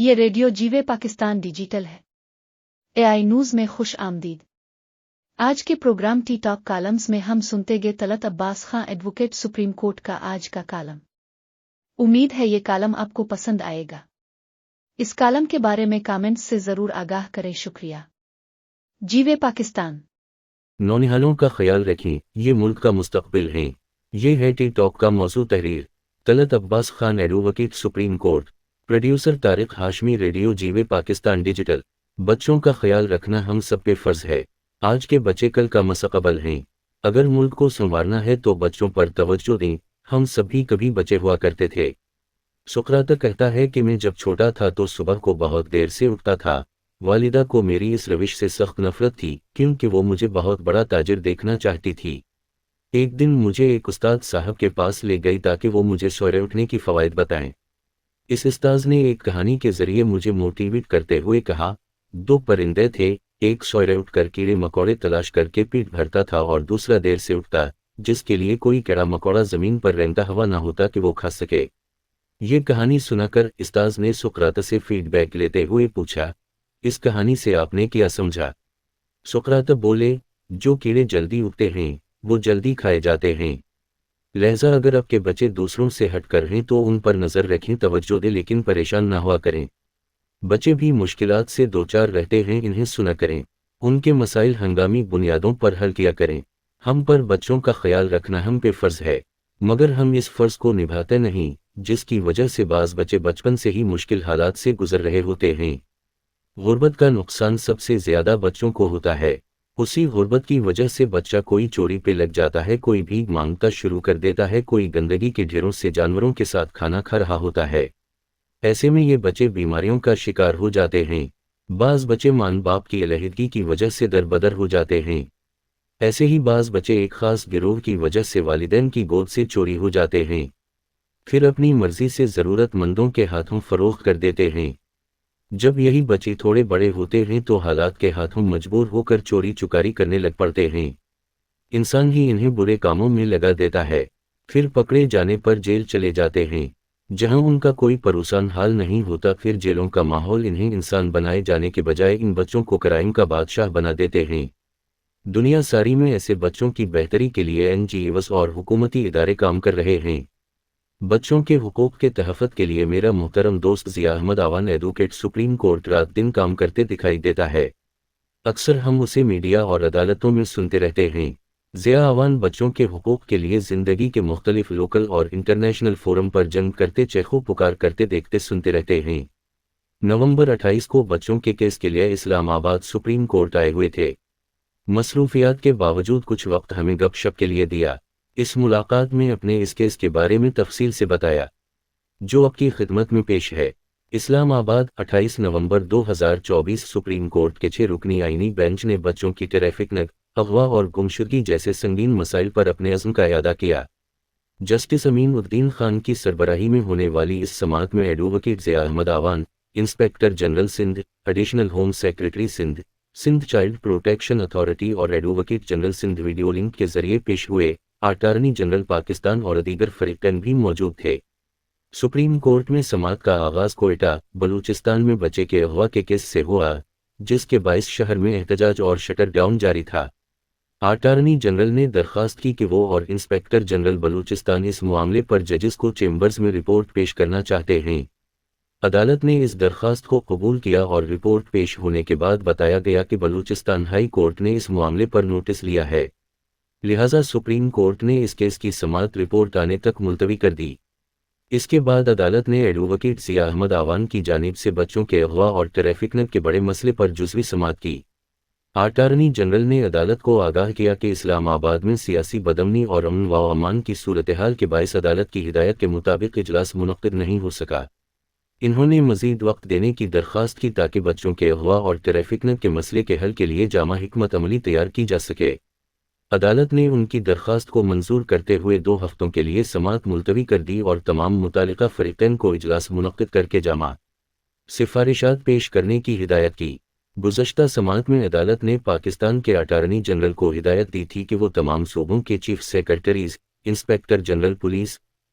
یہ radio Jeeway Pakistan digital ہے۔ AI news میں خوش آمدید۔ آج کے پروگرام ٹی ٹاک کالمز میں ہم سنتے گے Talat Abbas Khan advocate supreme court کا آج کا کالم۔ امید ہے یہ کالم آپ کو پسند آئے گا۔ اس کالم کے بارے میں کامنٹس سے ضرور آگاہ کریں۔ شکریہ۔ جیوے پاکستان۔ نونہالوں کا خیال رکھیں، یہ ملک کا مستقبل ہیں۔ یہ ہے ٹی ٹاک کا موضوع تحریر۔ Talat Abbas Khan advocate supreme court, producer Tariq Hashmi, radio Jeeway Pakistan digital. بچوں کا خیال رکھنا ہم سب پہ فرض ہے۔ آج کے بچے کل کا مستقبل ہیں۔ اگر ملک کو سنوارنا ہے تو بچوں پر توجہ دیں۔ ہم سبھی کبھی بچے ہوا کرتے تھے۔ سقراط کہتا ہے کہ میں جب چھوٹا تھا تو صبح کو بہت دیر سے اٹھتا تھا۔ والدہ کو میری اس روش سے سخت نفرت تھی کیونکہ وہ مجھے بہت بڑا تاجر دیکھنا چاہتی تھی۔ ایک دن مجھے ایک استاد صاحب کے پاس لے گئی تاکہ وہ مجھے سویرے اٹھنے کی فوائد بتائیں۔ اس استاذ نے ایک کہانی کے ذریعے مجھے موٹیویٹ کرتے ہوئے کہا، دو پرندے تھے، ایک سویرے اٹھ کر کیڑے مکوڑے تلاش کر کے پیٹ بھرتا تھا اور دوسرا دیر سے اٹھتا، جس کے لیے کوئی کیڑا مکوڑا زمین پر رینگتا ہوا نہ ہوتا کہ وہ کھا سکے۔ یہ کہانی سنا کر استاذ نے سقراط سے فیڈ بیک لیتے ہوئے پوچھا، اس کہانی سے آپ نے کیا سمجھا؟ سقراط بولے، جو کیڑے جلدی اگتے ہیں وہ جلدی کھائے جاتے ہیں۔ لہذا اگر آپ کے بچے دوسروں سے ہٹ کر ہیں تو ان پر نظر رکھیں، توجہ دیں، لیکن پریشان نہ ہوا کریں۔ بچے بھی مشکلات سے دوچار رہتے ہیں، انہیں سنا کریں۔ ان کے مسائل ہنگامی بنیادوں پر حل کیا کریں۔ ہم پر بچوں کا خیال رکھنا ہم پہ فرض ہے، مگر ہم اس فرض کو نبھاتے نہیں، جس کی وجہ سے بعض بچے بچپن سے ہی مشکل حالات سے گزر رہے ہوتے ہیں۔ غربت کا نقصان سب سے زیادہ بچوں کو ہوتا ہے۔ اسی غربت کی وجہ سے بچہ کوئی چوری پہ لگ جاتا ہے، کوئی بھیک مانگتا شروع کر دیتا ہے، کوئی گندگی کے ڈھیروں سے جانوروں کے ساتھ کھانا کھا رہا ہوتا ہے۔ ایسے میں یہ بچے بیماریوں کا شکار ہو جاتے ہیں۔ بعض بچے ماں باپ کی علیحدگی کی وجہ سے دربدر ہو جاتے ہیں۔ ایسے ہی بعض بچے ایک خاص گروہ کی وجہ سے والدین کی گود سے چوری ہو جاتے ہیں، پھر اپنی مرضی سے ضرورت مندوں کے ہاتھوں فروخت کر دیتے ہیں۔ جب یہی بچے تھوڑے بڑے ہوتے ہیں تو حالات کے ہاتھوں مجبور ہو کر چوری چکاری کرنے لگ پڑتے ہیں۔ انسان ہی انہیں برے کاموں میں لگا دیتا ہے، پھر پکڑے جانے پر جیل چلے جاتے ہیں، جہاں ان کا کوئی پروسان حال نہیں ہوتا۔ پھر جیلوں کا ماحول انہیں انسان بنائے جانے کے بجائے ان بچوں کو کرائم کا بادشاہ بنا دیتے ہیں۔ دنیا ساری میں ایسے بچوں کی بہتری کے لیے NGOs اور حکومتی ادارے کام کر رہے ہیں۔ بچوں کے حقوق کے تحفظ کے لیے میرا محترم دوست ضیاء احمد آوان ایڈوکیٹ سپریم کورٹ رات دن کام کرتے دکھائی دیتا ہے۔ اکثر ہم اسے میڈیا اور عدالتوں میں سنتے رہتے ہیں۔ ضیاء آوان بچوں کے حقوق کے لیے زندگی کے مختلف لوکل اور انٹرنیشنل فورم پر جنگ کرتے، چیخو پکار کرتے دیکھتے سنتے رہتے ہیں۔ نومبر 28 کو بچوں کے کیس کے لیے اسلام آباد سپریم کورٹ آئے ہوئے تھے۔ مصروفیات کے باوجود کچھ وقت ہمیں گپ شپ کے لیے دیا۔ اس ملاقات میں اپنے اس کیس کے بارے میں تفصیل سے بتایا، جو آپ کی خدمت میں پیش ہے۔ اسلام آباد 28 نومبر 2024 سپریم کورٹ کے 6 رکنی آئینی بینچ نے بچوں کی ٹریفک اغوا اور گمشدگی جیسے سنگین مسائل پر اپنے عزم کا اعادہ کیا۔ جسٹس امین الدین خان کی سربراہی میں ہونے والی اس سماعت میں advocate Zia Ahmed Awan, inspector general Sindh, additional home secretary Sindh, Sindh child protection authority اور advocate general Sindh video link کے ذریعے پیش ہوئے، اٹارنی جنرل پاکستان اور دیگر فریقین بھی موجود تھے۔ سپریم کورٹ میں سماعت کا آغاز کوئٹہ، بلوچستان میں بچے کے اغوا کے کیس سے ہوا، جس کے باعث شہر میں احتجاج اور شٹر ڈاؤن جاری تھا۔ اٹارنی جنرل نے درخواست کی کہ وہ اور انسپکٹر جنرل بلوچستان اس معاملے پر ججز کو چیمبرز میں رپورٹ پیش کرنا چاہتے ہیں۔ عدالت نے اس درخواست کو قبول کیا اور رپورٹ پیش ہونے کے بعد بتایا گیا کہ بلوچستان ہائی کورٹ نے اس معاملے پر نوٹس لیا ہے، لہذا سپریم کورٹ نے اس کیس کی سماعت رپورٹ آنے تک ملتوی کر دی۔ اس کے بعد عدالت نے ایڈوکیٹ ضیاء احمد آوان کی جانب سے بچوں کے اغوا اور ٹریفک کے بڑے مسئلے پر جزوی سماعت کی۔ اٹارنی جنرل نے عدالت کو آگاہ کیا کہ اسلام آباد میں سیاسی بدامنی اور امن و امان کی صورتحال کے باعث عدالت کی ہدایت کے مطابق اجلاس منعقد نہیں ہو سکا۔ انہوں نے مزید وقت دینے کی درخواست کی تاکہ بچوں کے اغوا اور ٹریفک کے مسئلے کے حل کے لیے جامع حکمت عملی تیار کی جا سکے۔ عدالت نے ان کی درخواست کو منظور کرتے ہوئے 2 ہفتوں کے لیے سماعت ملتوی کر دی اور تمام متعلقہ فریقین کو اجلاس منعقد کر کے جامع سفارشات پیش کرنے کی ہدایت کی۔ گزشتہ سماعت میں عدالت نے پاکستان کے اٹارنی جنرل کو ہدایت دی تھی کہ وہ تمام صوبوں کے chief secretaries, inspector general police,